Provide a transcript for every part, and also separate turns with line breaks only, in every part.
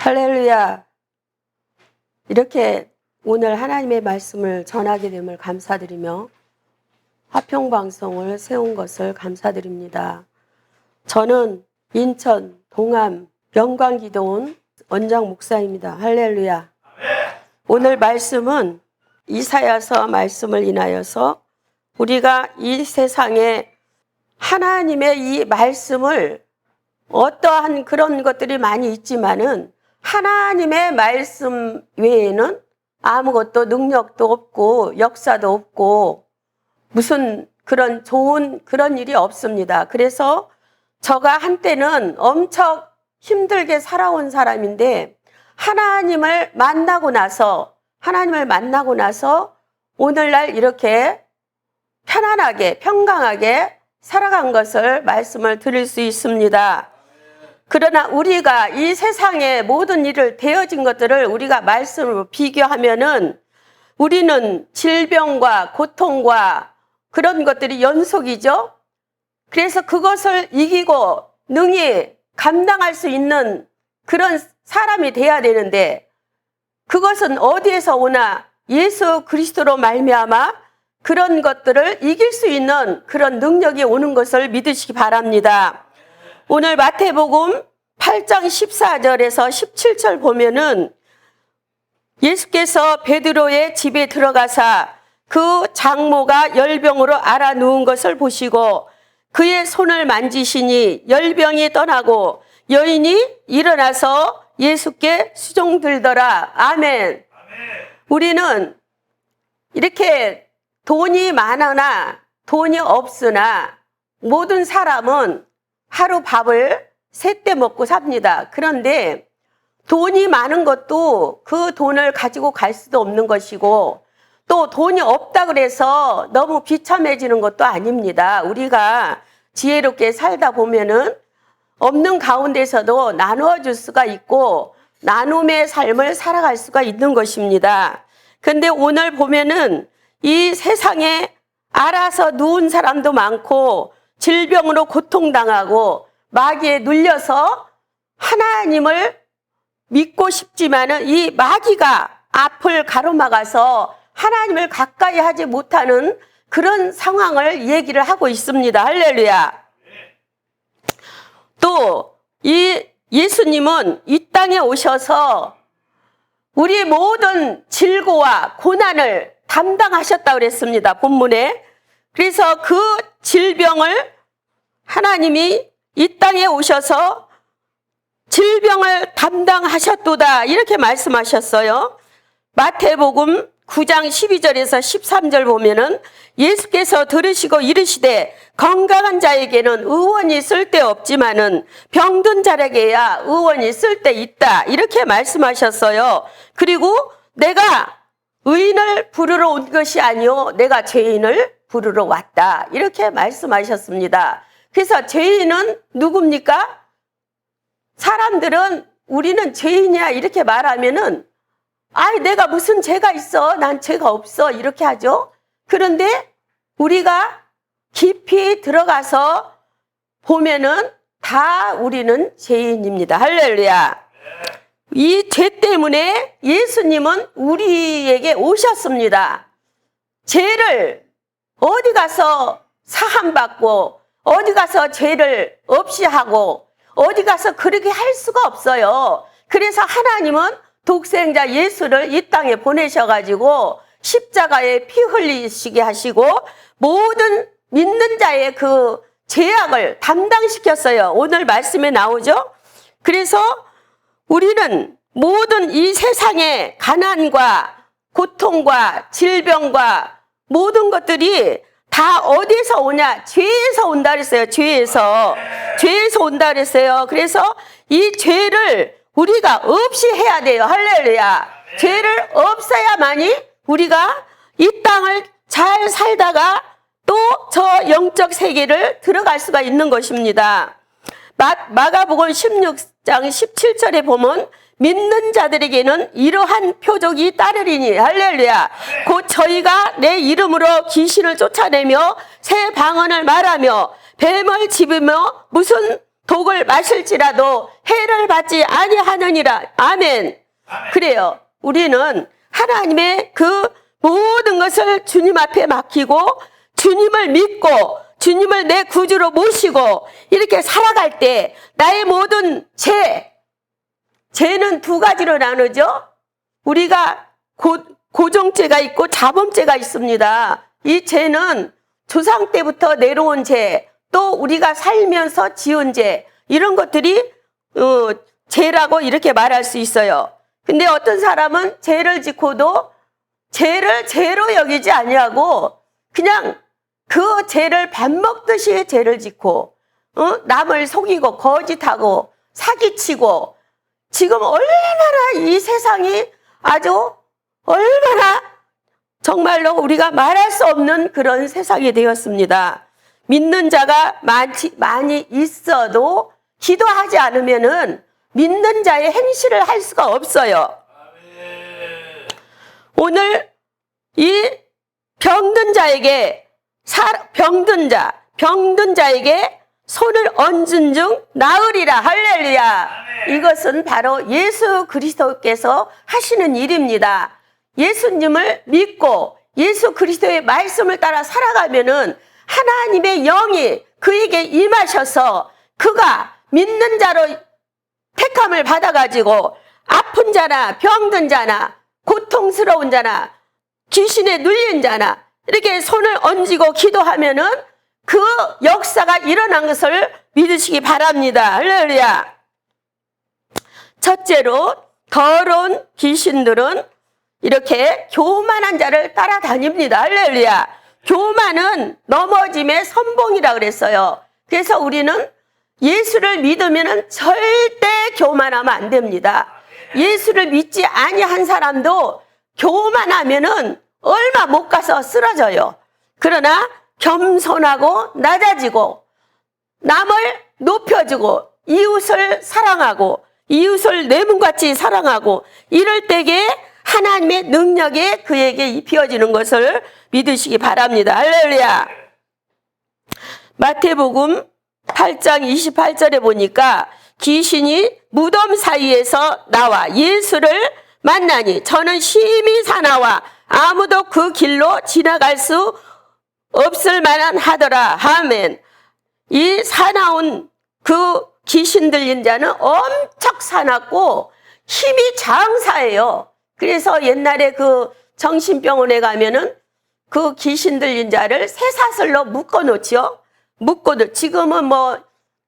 할렐루야. 이렇게 오늘 하나님의 말씀을 전하게 됨을 감사드리며 화평방송을 세운 것을 감사드립니다. 저는 인천 동암 영광기도원 원장 목사입니다. 할렐루야. 오늘 말씀은 이사야서 말씀을 인하여서 우리가 이 세상에 하나님의 이 말씀을 어떠한 그런 것들이 많이 있지만은 하나님의 말씀 외에는 아무것도 능력도 없고 역사도 없고 무슨 그런 좋은 그런 일이 없습니다. 그래서 저가 한때는 엄청 힘들게 살아온 사람인데 하나님을 만나고 나서 오늘날 이렇게 편안하게 평강하게 살아간 것을 말씀을 드릴 수 있습니다. 그러나 우리가 이 세상의 모든 일을 되어진 것들을 우리가 말씀으로 비교하면은 우리는 질병과 고통과 그런 것들이 연속이죠. 그래서 그것을 이기고 능히 감당할 수 있는 그런 사람이 돼야 되는데 그것은 어디에서 오나 예수 그리스도로 말미암아 그런 것들을 이길 수 있는 그런 능력이 오는 것을 믿으시기 바랍니다. 오늘 마태복음 8장 14절에서 17절 보면은 예수께서 베드로의 집에 들어가사 그 장모가 열병으로 앓아 누운 것을 보시고 그의 손을 만지시니 열병이 떠나고 여인이 일어나서 예수께 수종들더라. 아멘. 우리는 이렇게 돈이 많으나 돈이 없으나 모든 사람은 하루 밥을 세 때 먹고 삽니다. 그런데 돈이 많은 것도 그 돈을 가지고 갈 수도 없는 것이고 또 돈이 없다 그래서 너무 비참해지는 것도 아닙니다. 우리가 지혜롭게 살다 보면은 없는 가운데서도 나누어 줄 수가 있고 나눔의 삶을 살아갈 수가 있는 것입니다. 근데 오늘 보면은 이 세상에 알아서 누운 사람도 많고 질병으로 고통당하고 마귀에 눌려서 하나님을 믿고 싶지만은 이 마귀가 앞을 가로막아서 하나님을 가까이 하지 못하는 그런 상황을 얘기를 하고 있습니다. 할렐루야. 또 이 예수님은 이 땅에 오셔서 우리 모든 질고와 고난을 담당하셨다고 그랬습니다. 본문에. 그래서 그 질병을 하나님이 이 땅에 오셔서 질병을 담당하셨도다 이렇게 말씀하셨어요. 마태복음 9장 12절에서 13절 보면은 예수께서 들으시고 이르시되 건강한 자에게는 의원이 쓸데없지만은 병든 자에게야 의원이 쓸데있다 이렇게 말씀하셨어요. 그리고 내가 의인을 부르러 온 것이 아니요 내가 죄인을 부르러 왔다 이렇게 말씀하셨습니다. 그래서 죄인은 누굽니까? 사람들은 우리는 죄인이야 이렇게 말하면은 아이 내가 무슨 죄가 있어? 난 죄가 없어 이렇게 하죠. 그런데 우리가 깊이 들어가서 보면은 다 우리는 죄인입니다. 할렐루야. 이 죄 때문에 예수님은 우리에게 오셨습니다. 죄를 어디 가서 사함받고 어디 가서 죄를 없이 하고 어디 가서 그렇게 할 수가 없어요. 그래서 하나님은 독생자 예수를 이 땅에 보내셔가지고 십자가에 피 흘리시게 하시고 모든 믿는 자의 그 죄악을 담당시켰어요. 오늘 말씀에 나오죠. 그래서 우리는 모든 이 세상의 가난과 고통과 질병과 모든 것들이 다 어디에서 오냐? 죄에서 온다 그랬어요. 죄에서 온다 그랬어요. 그래서 이 죄를 우리가 없이 해야 돼요. 할렐루야. 죄를 없애야만이 우리가 이 땅을 잘 살다가 또 저 영적 세계를 들어갈 수가 있는 것입니다. 마가복음 16장 17절에 보면 믿는 자들에게는 이러한 표적이 따르리니 할렐루야. 곧 저희가 내 이름으로 귀신을 쫓아내며 새 방언을 말하며 뱀을 집으며 무슨 독을 마실지라도 해를 받지 아니하느니라. 아멘. 그래요. 우리는 하나님의 그 모든 것을 주님 앞에 맡기고 주님을 믿고 주님을 내 구주로 모시고 이렇게 살아갈 때 나의 모든 죄는 두 가지로 나누죠. 우리가 고정죄가 있고 자범죄가 있습니다. 이 죄는 조상 때부터 내려온 죄, 또 우리가 살면서 지은 죄, 이런 것들이 죄라고 이렇게 말할 수 있어요. 근데 어떤 사람은 죄를 짓고도 죄를 죄로 여기지 아니하고 그냥 그 죄를 밥 먹듯이 죄를 짓고 남을 속이고 거짓하고 사기치고, 지금 얼마나 이 세상이 아주 얼마나 정말로 우리가 말할 수 없는 그런 세상이 되었습니다. 믿는 자가 많이 있어도 기도하지 않으면은 믿는 자의 행실을 할 수가 없어요. 오늘 이 병든 자에게 손을 얹은 중 나으리라. 할렐루야. 이것은 바로 예수 그리스도께서 하시는 일입니다. 예수님을 믿고 예수 그리스도의 말씀을 따라 살아가면은 하나님의 영이 그에게 임하셔서 그가 믿는 자로 택함을 받아가지고 아픈 자나 병든 자나 고통스러운 자나 귀신에 눌린 자나 이렇게 손을 얹고 기도하면은 그 역사가 일어난 것을 믿으시기 바랍니다. 할렐루야. 첫째로, 더러운 귀신들은 이렇게 교만한 자를 따라다닙니다. 할렐루야. 교만은 넘어짐의 선봉이라 그랬어요. 그래서 우리는 예수를 믿으면 절대 교만하면 안 됩니다. 예수를 믿지 아니한 사람도 교만하면은 얼마 못 가서 쓰러져요. 그러나 겸손하고 낮아지고 남을 높여주고 이웃을 사랑하고 이웃을 내 몸같이 사랑하고 이럴 때에 하나님의 능력이 그에게 입혀지는 것을 믿으시기 바랍니다. 할렐루야. 마태복음 8장 28절에 보니까 귀신이 무덤 사이에서 나와 예수를 만나니 저는 심히 사나와 아무도 그 길로 지나갈 수 없을 만한 하더라. 아멘. 이 사나운 그 귀신 들린 자는 엄청 사납고 힘이 장사예요. 그래서 옛날에 그 정신병원에 가면은 그 귀신 들린 자를 쇠사슬로 묶어놓지요. 지금은 뭐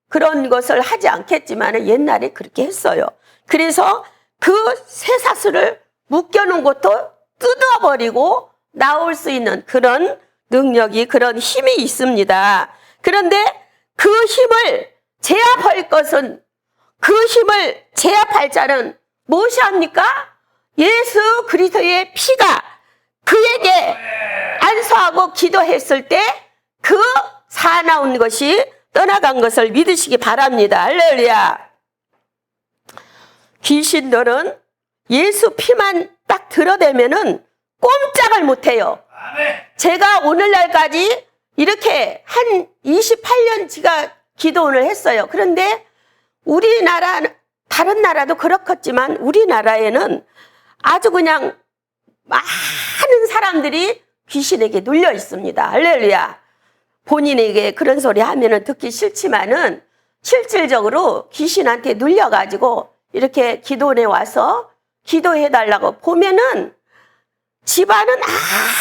그런 것을 하지 않겠지만 옛날에 그렇게 했어요. 그래서 그 쇠사슬을 묶여놓은 것도 뜯어버리고 나올 수 있는 그런 능력이, 그런 힘이 있습니다. 그런데 그 힘을 제압할 자는 무엇이 합니까? 예수 그리스도의 피가 그에게 안수하고 기도했을 때 그 사나운 것이 떠나간 것을 믿으시기 바랍니다. 할렐루야. 귀신들은 예수 피만 딱 들어대면은 꼼짝을 못해요. 제가 오늘날까지 이렇게 한 28년치가 기도원을 했어요. 그런데 우리나라, 다른 나라도 그렇겠지만 우리나라에는 아주 그냥 많은 사람들이 귀신에게 눌려 있습니다. 할렐루야. 본인에게 그런 소리 하면은 듣기 싫지만은 실질적으로 귀신한테 눌려가지고 이렇게 기도원에 와서 기도해달라고 보면은 집안은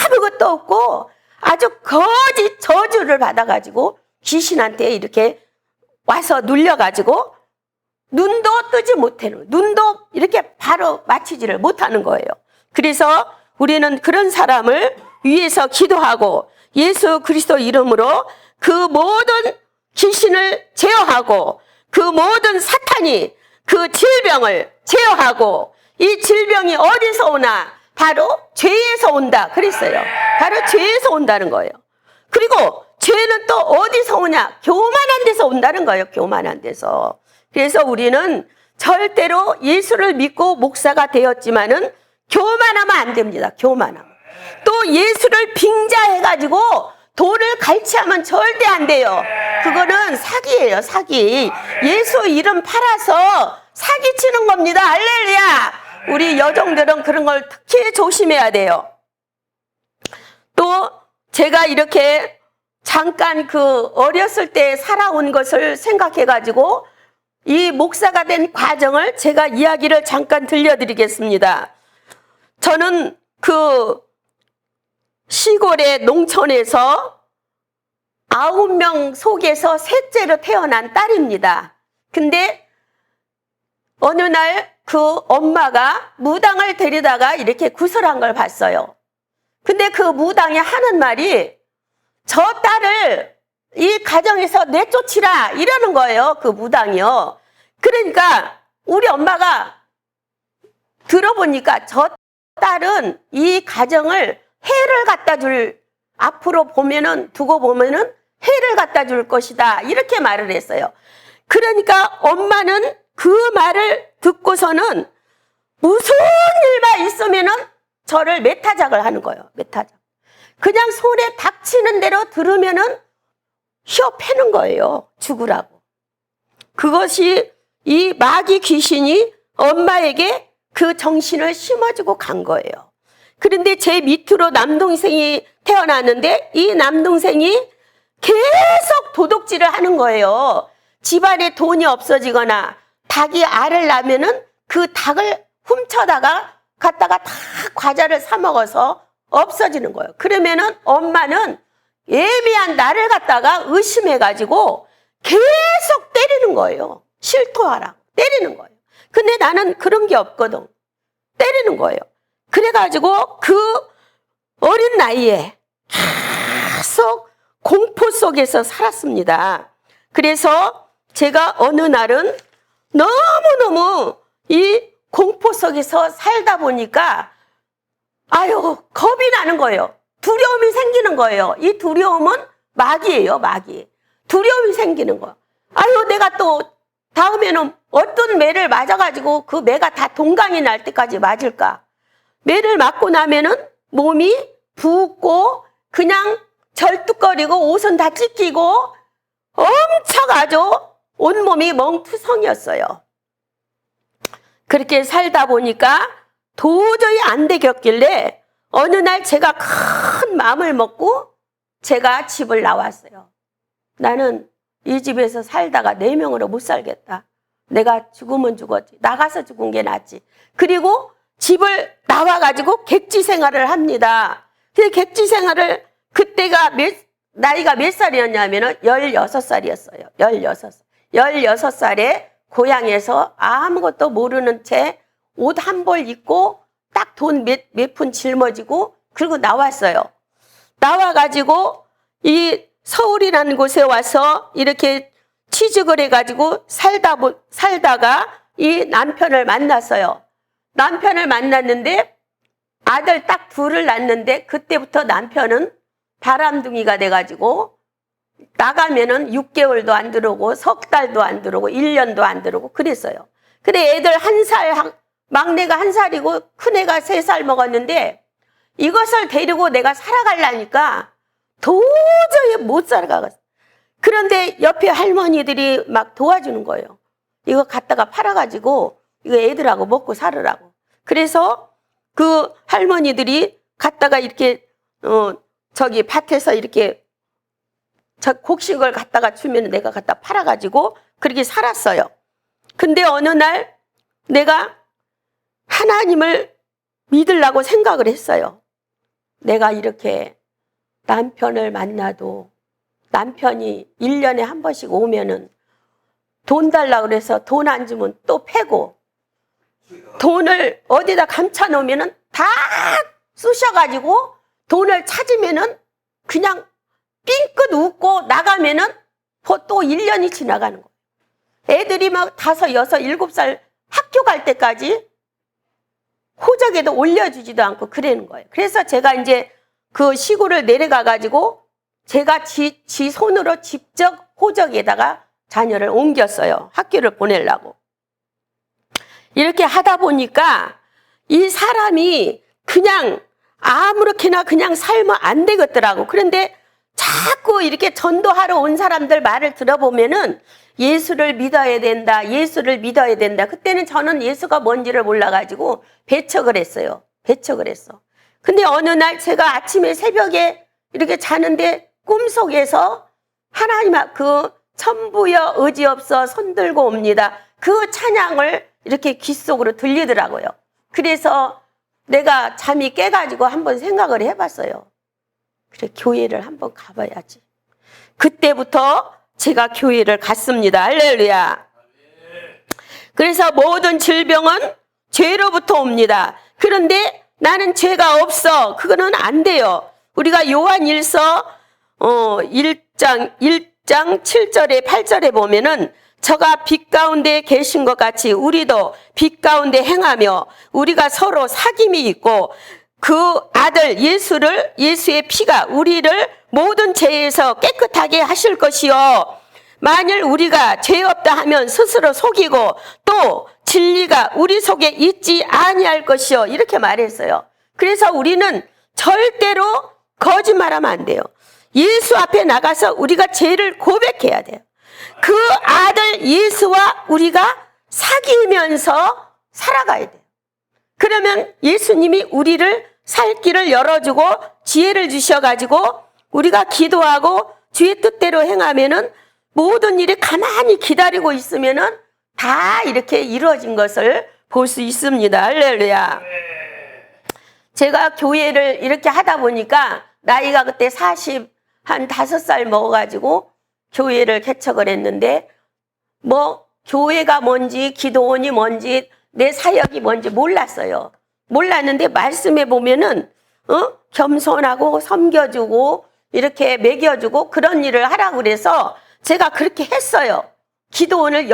아무것도 없고 아주 거짓 저주를 받아가지고 귀신한테 이렇게 와서 눌려가지고 눈도 뜨지 못하는, 눈도 이렇게 바로 맞추지를 못하는 거예요. 그래서 우리는 그런 사람을 위해서 기도하고 예수 그리스도 이름으로 그 모든 귀신을 제어하고 그 모든 사탄이 그 질병을 제어하고, 이 질병이 어디서 오나? 바로 죄에서 온다 그랬어요. 바로 죄에서 온다는 거예요. 그리고 죄는 또 어디서 오냐? 교만한 데서 온다는 거예요. 교만한 데서. 그래서 우리는 절대로 예수를 믿고 목사가 되었지만은 교만하면 안 됩니다. 교만함. 또 예수를 빙자해가지고 돈을 갈취하면 절대 안 돼요. 그거는 사기예요, 사기. 예수 이름 팔아서 사기치는 겁니다. 할렐루야. 우리 여종들은 그런 걸 특히 조심해야 돼요. 또 제가 이렇게 잠깐 그 어렸을 때 살아온 것을 생각해가지고 이 목사가 된 과정을 제가 이야기를 잠깐 들려드리겠습니다. 저는 그 시골의 농촌에서 9명 속에서 셋째로 태어난 딸입니다. 근데 어느 날 그 엄마가 무당을 데리다가 이렇게 구설한 걸 봤어요. 근데 그 무당이 하는 말이 저 딸을 이 가정에서 내쫓으라 이러는 거예요. 그 무당이요. 그러니까 우리 엄마가 들어보니까 저 딸은 이 가정을 해를 갖다 줄, 앞으로 보면은, 두고 보면은 해를 갖다 줄 것이다. 이렇게 말을 했어요. 그러니까 엄마는 그 말을 듣고서는 무슨 일만 있으면은 저를 메타작을 하는 거예요. 메타작. 그냥 손에 닥치는 대로 들으면은 휘어 패는 거예요. 죽으라고. 그것이 이 마귀 귀신이 엄마에게 그 정신을 심어주고 간 거예요. 그런데 제 밑으로 남동생이 태어났는데 이 남동생이 계속 도둑질을 하는 거예요. 집안에 돈이 없어지거나 닭이 알을 낳으면은 그 닭을 훔쳐다가 갖다가 다 과자를 사 먹어서 없어지는 거예요. 그러면은 엄마는 예비한 나를 갖다가 의심해가지고 계속 때리는 거예요. 실토하라. 때리는 거예요. 근데 나는 그런 게 없거든. 때리는 거예요. 그래가지고 그 어린 나이에 계속 공포 속에서 살았습니다. 그래서 제가 어느 날은 너무너무 이 공포 속에서 살다 보니까 아유 겁이 나는 거예요. 두려움이 생기는 거예요. 이 두려움은 마귀예요. 마귀. 두려움이 생기는 거예요. 아유 내가 또 다음에는 어떤 매를 맞아가지고 그 매가 다 동강이 날 때까지 맞을까. 매를 맞고 나면은 몸이 붓고 그냥 절뚝거리고 옷은 다 찢기고 엄청 아주 온몸이 멍투성이었어요. 그렇게 살다 보니까 도저히 안 되겠길래 어느 날 제가 큰 마음을 먹고 제가 집을 나왔어요. 나는 이 집에서 살다가 4명으로 못 살겠다. 내가 죽으면 죽었지. 나가서 죽은 게 낫지. 그리고 집을 나와가지고 객지 생활을 합니다. 그 객지 생활을 그때가 나이가 몇 살이었냐면은 16살이었어요. 16살에 고향에서 아무것도 모르는 채 옷 한 벌 입고 딱 돈 몇 푼 짊어지고 그리고 나왔어요. 나와가지고 이 서울이라는 곳에 와서 이렇게 취직을 해가지고 살다가 이 남편을 만났어요. 남편을 만났는데 아들 딱 둘을 낳는데 그때부터 남편은 바람둥이가 돼가지고 나가면은 6개월도 안 들어오고 석 달도 안 들어오고 1년도 안 들어오고 그랬어요. 근데 애들 1살, 막내가 1살이고 큰애가 3살 먹었는데 이것을 데리고 내가 살아가려니까 도저히 못 살아가겠어. 그런데 옆에 할머니들이 막 도와주는 거예요. 이거 갖다가 팔아가지고 이거 애들하고 먹고 살으라고. 그래서 그 할머니들이 갖다가 이렇게 저기 밭에서 이렇게 저 곡식을 갖다가 주면 내가 갖다 팔아가지고 그렇게 살았어요. 근데 어느 날 내가 하나님을 믿으려고 생각을 했어요. 내가 이렇게 남편을 만나도 남편이 1년에 한 번씩 오면은 돈 달라고 그래서 돈 안 주면 또 패고 돈을 어디다 감춰 놓으면은 다 쑤셔가지고 돈을 찾으면은 그냥 삥끗 웃고 나가면은 또 1년이 지나가는 거예요. 애들이 막 5, 6, 7살 학교 갈 때까지 호적에도 올려주지도 않고 그러는 거예요. 그래서 제가 이제 그 시골을 내려가가지고 제가 지 손으로 직접 호적에다가 자녀를 옮겼어요. 학교를 보내려고. 이렇게 하다 보니까 이 사람이 그냥 아무렇게나 그냥 살면 안 되겠더라고. 그런데 자꾸 이렇게 전도하러 온 사람들 말을 들어보면은 예수를 믿어야 된다, 예수를 믿어야 된다. 그때는 저는 예수가 뭔지를 몰라가지고 배척을 했어요. 배척을 했어. 근데 어느 날 제가 아침에 새벽에 이렇게 자는데 꿈속에서 하나님 그 천부여 의지없어 손들고 옵니다. 그 찬양을 이렇게 귀 속으로 들리더라고요. 그래서 내가 잠이 깨가지고 한번 생각을 해봤어요. 그래, 교회를 한번 가봐야지. 그때부터 제가 교회를 갔습니다. 할렐루야. 그래서 모든 질병은 죄로부터 옵니다. 그런데 나는 죄가 없어. 그거는 안 돼요. 우리가 요한일서 1장 7절에 8절에 보면은 저가 빛 가운데 계신 것 같이 우리도 빛 가운데 행하며 우리가 서로 사귐이 있고 그 아들 예수의 피가 우리를 모든 죄에서 깨끗하게 하실 것이요. 만일 우리가 죄 없다 하면 스스로 속이고 또 진리가 우리 속에 있지 아니할 것이요. 이렇게 말했어요. 그래서 우리는 절대로 거짓말하면 안 돼요. 예수 앞에 나가서 우리가 죄를 고백해야 돼요. 그 아들 예수와 우리가 사귀면서 살아가야 돼요. 그러면 예수님이 우리를 살 길을 열어주고 지혜를 주셔가지고 우리가 기도하고 주의 뜻대로 행하면은 모든 일이 가만히 기다리고 있으면은 다 이렇게 이루어진 것을 볼 수 있습니다. 할렐루야. 제가 교회를 이렇게 하다 보니까 나이가 그때 45살 먹어가지고 교회를 개척을 했는데 뭐 교회가 뭔지 기도원이 뭔지 내 사역이 뭔지 몰랐어요. 몰랐는데 말씀해 보면은 겸손하고 섬겨주고 이렇게 먹여주고 그런 일을 하라고 그래서 제가 그렇게 했어요. 기도원을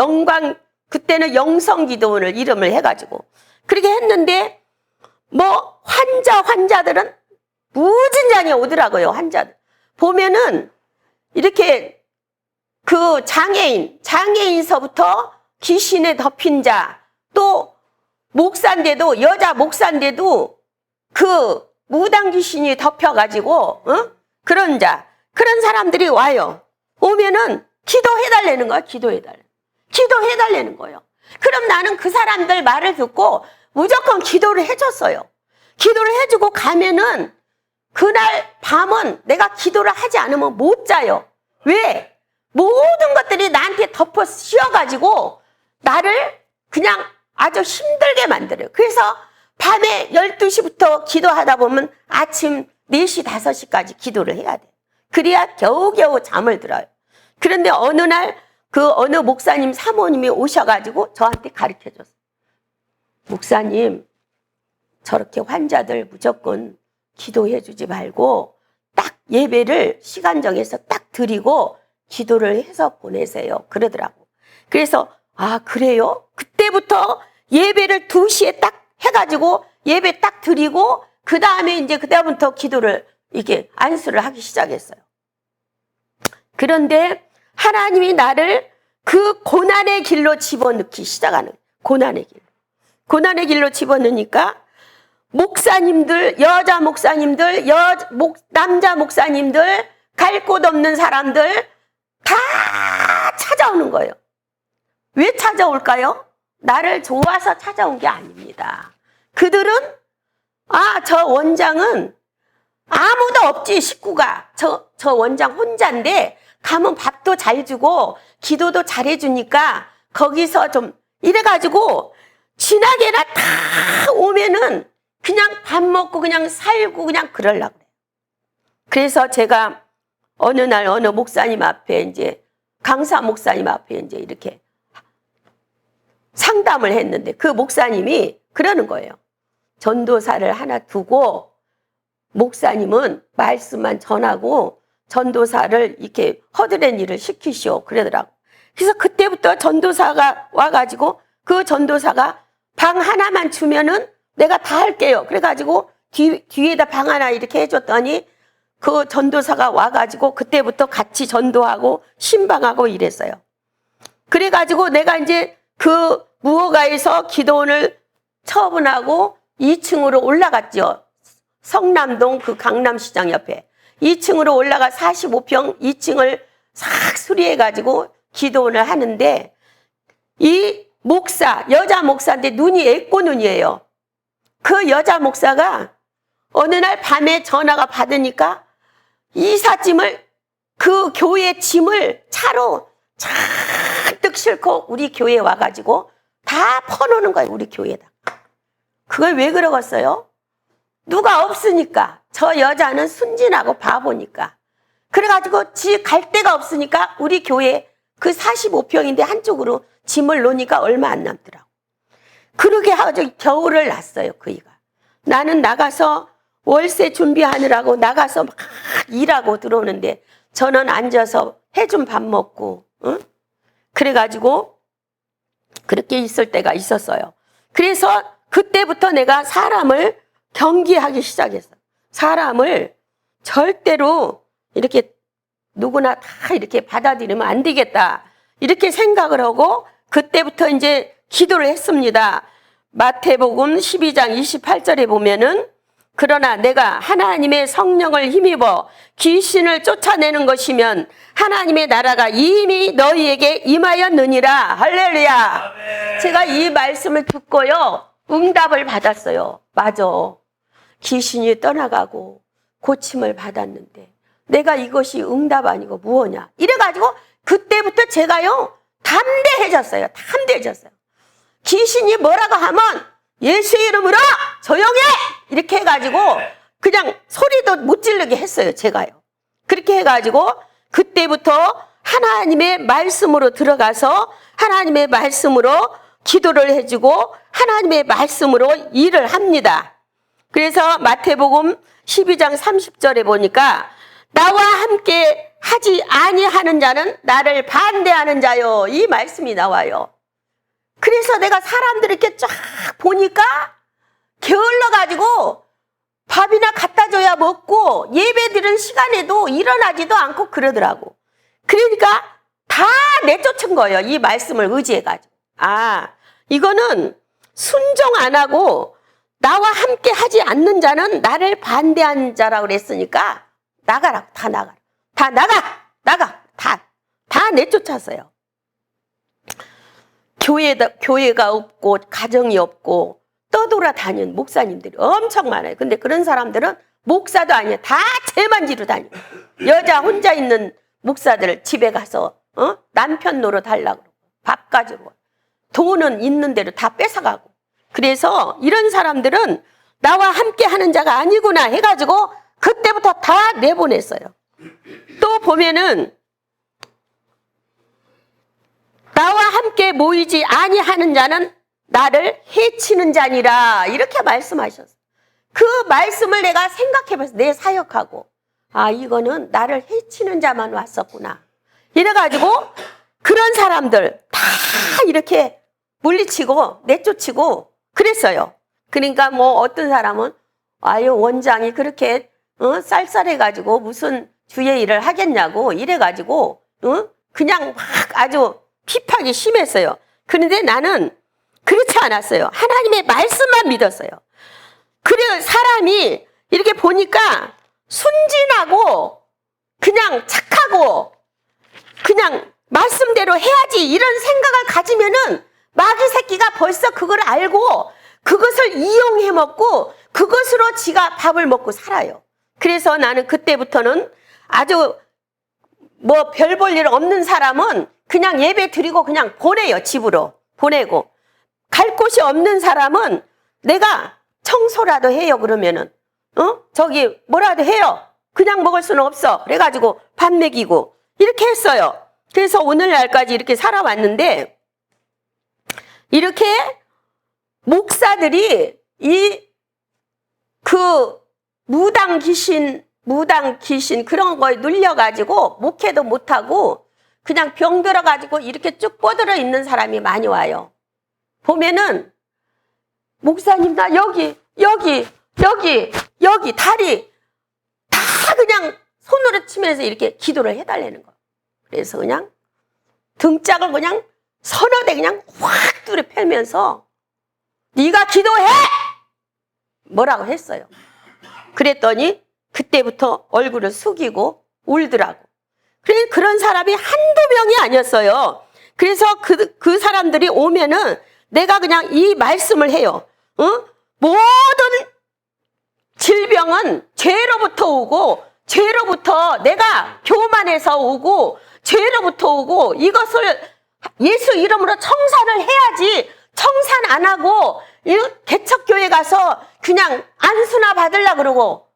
그때는 영성기도원을 이름을 해가지고 그렇게 했는데 뭐 환자들은 무진장이 오더라고요. 환자들 보면은 이렇게 그 장애인서부터 귀신에 덮인 자, 또 목사인데도 여자 목사인데도 그 무당 귀신이 덮여가지고 그런 사람들이 와요. 오면은 기도해달라는 거야. 기도해달라는 거예요. 그럼 나는 그 사람들 말을 듣고 무조건 기도를 해줬어요. 기도를 해주고 가면은 그날 밤은 내가 기도를 하지 않으면 못 자요. 왜? 모든 것들이 나한테 덮어 씌워가지고 나를 그냥 아주 힘들게 만들어요. 그래서 밤에 12시부터 기도하다 보면 아침 4시, 5시까지 기도를 해야 돼. 그래야 겨우겨우 잠을 들어요. 그런데 어느 날 그 어느 목사님 사모님이 오셔가지고 저한테 가르쳐 줬어요. 목사님, 저렇게 환자들 무조건 기도해 주지 말고 딱 예배를 시간 정해서 딱 드리고 기도를 해서 보내세요. 그러더라고. 그래서 아 그래요? 그때부터 예배를 2시에 딱 해가지고 예배 딱 드리고 그 다음에 이제 그다음부터 기도를 이렇게 안수를 하기 시작했어요. 그런데 하나님이 나를 그 고난의 길로 집어넣기 시작하는 고난의 길로 집어넣으니까 목사님들, 여자 목사님들, 남자 목사님들, 갈 곳 없는 사람들 다 찾아오는 거예요. 왜 찾아올까요? 나를 좋아서 찾아온 게 아닙니다. 그들은 저 원장은 아무도 없지 식구가 저 원장 혼자인데 가면 밥도 잘 주고 기도도 잘 해주니까 거기서 좀 이래가지고 지나게나 다 오면은 그냥 밥 먹고 그냥 살고 그냥 그러려고 그래요. 그래서 제가 어느 날 어느 목사님 앞에 이제 강사 목사님 앞에 이제 이렇게 상담을 했는데 그 목사님이 그러는 거예요. 전도사를 하나 두고 목사님은 말씀만 전하고 전도사를 이렇게 허드렛 일을 시키시오. 그러더라고. 그래서 그때부터 전도사가 와가지고 그 전도사가 방 하나만 주면은 내가 다 할게요. 그래가지고 뒤에다 방 하나 이렇게 해줬더니 그 전도사가 와가지고 그때부터 같이 전도하고 신방하고 이랬어요. 그래가지고 내가 이제 그 무허가에서 기도원을 처분하고 2층으로 올라갔죠. 성남동 그 강남시장 옆에 2층으로 올라가 45평 2층을 싹 수리해가지고 기도원을 하는데 이 목사, 여자 목사인데 눈이 애꼬 눈이에요. 그 여자 목사가 어느 날 밤에 전화가 받으니까 이삿짐을 그 교회 짐을 차로 잔뜩 싣고 우리 교회에 와가지고 다 퍼놓는 거예요. 우리 교회에다. 그걸 왜 그러겠어요? 누가 없으니까. 저 여자는 순진하고 바보니까. 그래가지고 지 갈 데가 없으니까 우리 교회 그 45평인데 한쪽으로 짐을 놓으니까 얼마 안 남더라고. 그러게 해가지고 겨울을 났어요. 그이가. 나는 나가서 월세 준비하느라고 나가서 막 일하고 들어오는데 저는 앉아서 해준 밥 먹고, 응? 그래가지고 그렇게 있을 때가 있었어요. 그래서 그때부터 내가 사람을 경계하기 시작했어요. 사람을 절대로 이렇게 누구나 다 이렇게 받아들이면 안 되겠다. 이렇게 생각을 하고 그때부터 이제 기도를 했습니다. 마태복음 12장 28절에 보면은 그러나 내가 하나님의 성령을 힘입어 귀신을 쫓아내는 것이면 하나님의 나라가 이미 너희에게 임하였느니라. 할렐루야. 아멘. 제가 이 말씀을 듣고요. 응답을 받았어요. 맞아. 귀신이 떠나가고 고침을 받았는데 내가 이것이 응답 아니고 무엇냐. 이래가지고 그때부터 제가요. 담대해졌어요. 담대해졌어요. 귀신이 뭐라고 하면 예수 이름으로 조용해! 이렇게 해가지고 그냥 소리도 못 지르게 했어요. 제가요. 그렇게 해가지고 그때부터 하나님의 말씀으로 들어가서 하나님의 말씀으로 기도를 해주고 하나님의 말씀으로 일을 합니다. 그래서 마태복음 12장 30절에 보니까 나와 함께 하지 아니하는 자는 나를 반대하는 자요. 이 말씀이 나와요. 그래서 내가 사람들 이렇게 쫙 보니까 게을러가지고 밥이나 갖다 줘야 먹고 예배 드리는 시간에도 일어나지도 않고 그러더라고. 그러니까 다 내쫓은 거예요. 이 말씀을 의지해가지고. 아, 이거는 순종 안 하고 나와 함께 하지 않는 자는 나를 반대한 자라고 그랬으니까 나가라. 다 나가라. 다 나가. 다 내쫓았어요. 교회가 없고 가정이 없고 떠돌아다니는 목사님들이 엄청 많아요. 근데 그런 사람들은 목사도 아니에요. 다 재만지로 다녀요. 여자 혼자 있는 목사들 집에 가서 남편 노릇하려고 그러고 밥 가지고 돈은 있는 대로 다 뺏어가고. 그래서 이런 사람들은 나와 함께 하는 자가 아니구나 해가지고 그때부터 다 내보냈어요. 또 보면은 나와 함께 모이지 아니하는 자는 나를 해치는 자니라 이렇게 말씀하셨어요. 그 말씀을 내가 생각해봤어요. 내 사역하고 아 이거는 나를 해치는 자만 왔었구나. 이래가지고 그런 사람들 다 이렇게 물리치고 내쫓이고 그랬어요. 그러니까 뭐 어떤 사람은 아유 원장이 그렇게 쌀쌀해가지고 무슨 주의 일을 하겠냐고 이래가지고 그냥 막 아주 핍박이 심했어요. 그런데 나는 그렇지 않았어요. 하나님의 말씀만 믿었어요. 그래 사람이 이렇게 보니까 순진하고 그냥 착하고 그냥 말씀대로 해야지 이런 생각을 가지면은 마귀 새끼가 벌써 그걸 알고 그것을 이용해 먹고 그것으로 지가 밥을 먹고 살아요. 그래서 나는 그때부터는 아주 뭐 별 볼 일 없는 사람은 그냥 예배 드리고 그냥 보내요. 집으로 보내고 갈 곳이 없는 사람은 내가 청소라도 해요. 그러면은 저기 뭐라도 해요. 그냥 먹을 수는 없어. 그래가지고 밥 먹이고 이렇게 했어요. 그래서 오늘날까지 이렇게 살아왔는데 이렇게 목사들이 그 무당 귀신 그런 거에 눌려가지고 목회도 못하고 그냥 병 들어가지고 이렇게 쭉 뻗어져 있는 사람이 많이 와요. 보면은 목사님 나 여기 다리 다 그냥 손으로 치면서 이렇게 기도를 해달라는 거. 그래서 그냥 등짝을 그냥 서너 대 그냥 확 뚫어 펴면서 네가 기도해! 뭐라고 했어요. 그랬더니 그때부터 얼굴을 숙이고 울더라고. 그래, 그런 사람이 한두 명이 아니었어요. 그래서 그 사람들이 오면은 내가 그냥 이 말씀을 해요. 모든 질병은 죄로부터 오고, 죄로부터 내가 교만해서 오고, 죄로부터 오고, 이것을 예수 이름으로 청산을 해야지. 청산 안 하고 개척교회 가서 그냥 안수나 받으려고 그러고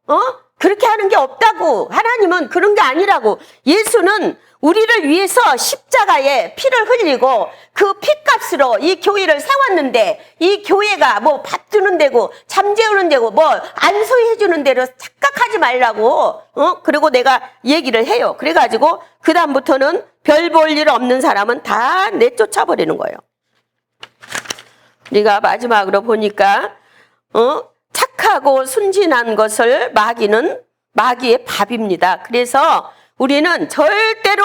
그렇게 하는 게 없다고. 하나님은 그런 게 아니라고. 예수는 우리를 위해서 십자가에 피를 흘리고 그 피값으로 이 교회를 세웠는데, 이 교회가 뭐 밥 주는 데고 잠 재우는 데고 뭐 안수해 주는 데로 착각하지 말라고. 그리고 내가 얘기를 해요. 그래가지고 그 다음부터는 별 볼 일 없는 사람은 다 내쫓아 버리는 거예요. 우리가 마지막으로 보니까 착하고 순진한 것을 마귀는 마귀의 밥입니다. 그래서 우리는 절대로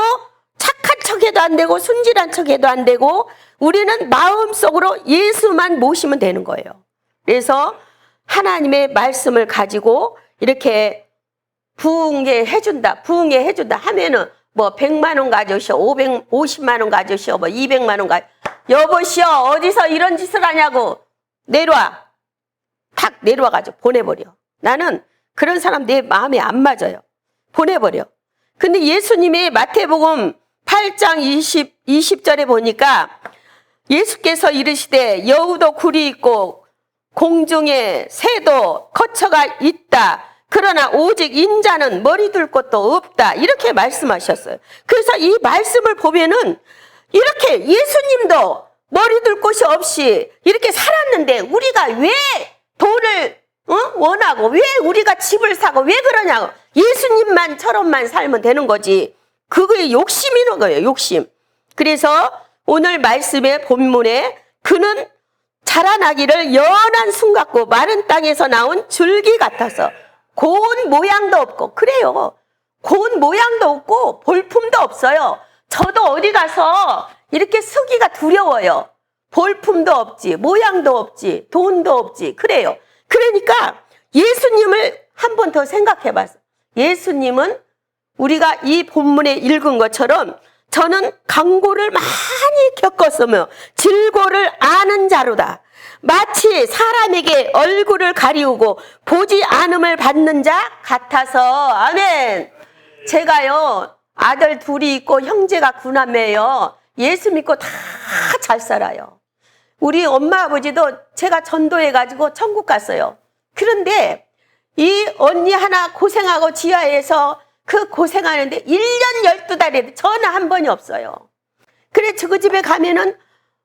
착한 척해도 안 되고 순진한 척해도 안 되고, 우리는 마음속으로 예수만 모시면 되는 거예요. 그래서 하나님의 말씀을 가지고 이렇게 부흥해 해준다 하면은 뭐 100만 원 가져오시오, 50만 원 가져오시오, 뭐 200만 원 여보시오, 어디서 이런 짓을 하냐고. 내려와. 탁 내려와가지고 보내버려. 나는 그런 사람 내 마음에 안 맞아요. 보내버려. 근데 예수님의 마태복음 8장 20절에 보니까 예수께서 이르시되 여우도 굴이 있고 공중에 새도 거처가 있다. 그러나 오직 인자는 머리 둘 곳도 없다. 이렇게 말씀하셨어요. 그래서 이 말씀을 보면은 이렇게 예수님도 머리 둘 곳이 없이 이렇게 살았는데 우리가 왜 돈을 원하고, 왜 우리가 집을 사고, 왜 그러냐고. 예수님만처럼만 살면 되는 거지. 그거에 욕심이 있는 거예요, 욕심. 그래서 오늘 말씀의 본문에 그는 자라나기를 연한 순 같고 마른 땅에서 나온 줄기 같아서 고운 모양도 없고. 그래요. 고운 모양도 없고 볼품도 없어요. 저도 어디 가서 이렇게 서기가 두려워요. 볼품도 없지, 모양도 없지, 돈도 없지. 그래요. 그러니까 예수님을 한 번 더 생각해 봤어요. 예수님은 우리가 이 본문에 읽은 것처럼 저는 강고를 많이 겪었으며 질고를 아는 자로다. 마치 사람에게 얼굴을 가리우고 보지 않음을 받는 자 같아서. 아멘. 제가요, 아들 둘이 있고 형제가 9남매예요. 예수 믿고 다 잘 살아요. 우리 엄마 아버지도 제가 전도해가지고 천국 갔어요. 그런데 이 언니 하나 고생하고 지하에서 그 고생하는데 1년 12달에 전화 한 번이 없어요. 그래, 그 집에 가면은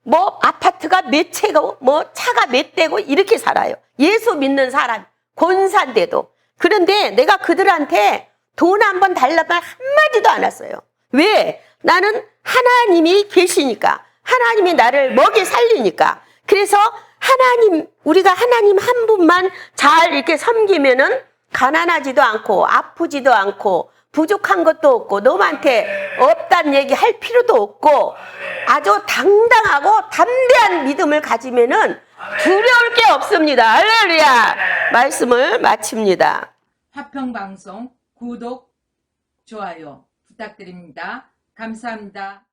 뭐 아파트가 몇 채고 뭐 차가 몇 대고 이렇게 살아요. 예수 믿는 사람, 권사인데도. 그런데 내가 그들한테 돈 한 번 달라고 한마디도 안 했어요. 왜? 나는 하나님이 계시니까. 하나님이 나를 먹이 살리니까. 그래서 우리가 하나님 한 분만 잘 이렇게 섬기면은 가난하지도 않고 아프지도 않고 부족한 것도 없고 놈한테 없다는 얘기 할 필요도 없고 아주 당당하고 담대한 믿음을 가지면은 두려울 게 없습니다. 할렐루야. 말씀을 마칩니다.
화평방송 구독, 좋아요 부탁드립니다. 감사합니다.